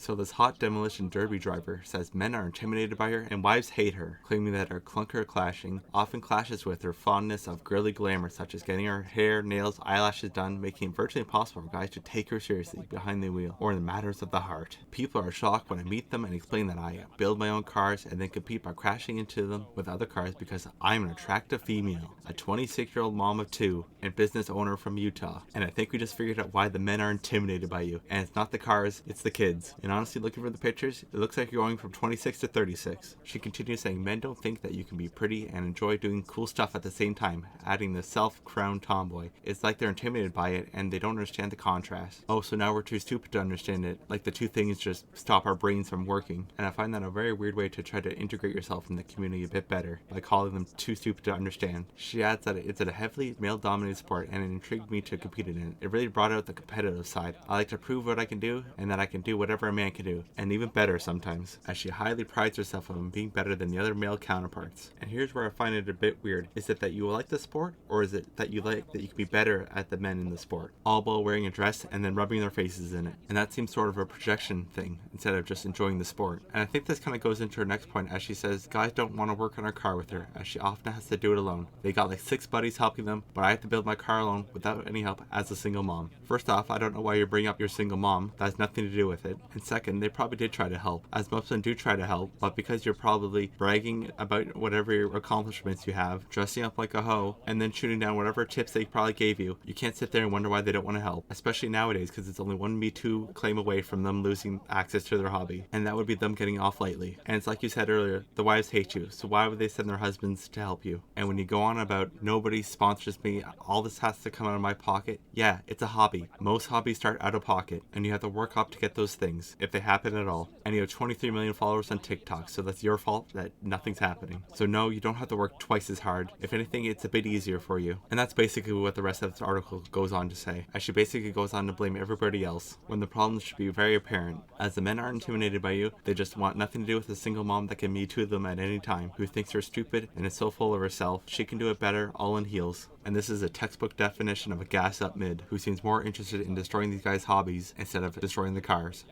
So this hot demolition derby driver says men are intimidated by her and wives hate her, claiming that her clunker clashing often clashes with her fondness of girly glamour such as getting her hair, nails, eyelashes done, making it virtually impossible for guys to take her seriously behind the wheel or in the matters of the heart. People are shocked when I meet them and explain that I build my own cars and then compete by crashing into them with other cars because I'm an attractive female, a 26-year-old mom of two, and business owner from Utah. And I think we just figured out why the men are intimidated by you. And it's not the cars, it's the kids. And honestly, looking for the pictures, it looks like you're going from 26 to 36. She continues saying men don't think that you can be pretty and enjoy doing cool stuff at the same time, adding the self-crowned tomboy. It's like they're intimidated by it and they don't understand the contrast. Oh, so now we're too stupid to understand it, like the two things just stop our brains from working. And I find that a very weird way to try to integrate yourself in the community a bit better, by calling them too stupid to understand. She adds that it's a heavily male-dominated sport and it intrigued me to compete in it. It really brought out the competitive side. I like to prove what I can do and that I can do whatever a man can do, and even better sometimes, as she highly prides herself on being better than the other male counterparts. And here's where I find it a bit weird. Is it that you like the sport, or is it that you like that you can be better at the men in the sport, all while wearing a dress and then rubbing their faces in it? And that seems sort of a projection thing instead of just enjoying the sport. And I think this kind of goes into her next point, as she says guys don't want to work on her car with her, as she often has to do it alone. They got like 6 buddies helping them, but I have to build my car alone without any help as a single mom. First off, I don't know why you're bringing up your single mom. That has nothing to do with it. And second, they probably did try to help, as most of them do try to help, but because you're probably bragging about whatever your accomplishments you have, dressing up like a hoe, and then shooting down whatever tips they probably gave you, you can't sit there and wonder why they don't want to help, especially nowadays, because it's only one Me Too claim away from them losing access to their hobby, and that would be them getting off lightly. And it's like you said earlier, the wives hate you, so why would they send their husbands to help you? And when you go on about nobody sponsors me, all this has to come out of my pocket, yeah, it's a hobby. Most hobbies start out of pocket, and you have to work up to get those things, if they happen at all. And you have 23 million followers on TikTok, so that's your fault that nothing's happening. So no, you don't have to work twice as hard. If anything, it's a bit easier for you. And that's basically what the rest of this article goes on to say, as she basically goes on to blame everybody else, when the problems should be very apparent. As the men aren't intimidated by you, they just want nothing to do with a single mom that can Me Too them at any time, who thinks they're stupid and is so full of herself, she can do it better, all in heels. And this is a textbook definition of a gas up mid, who seems more interested in destroying these guys' hobbies instead of destroying the cars.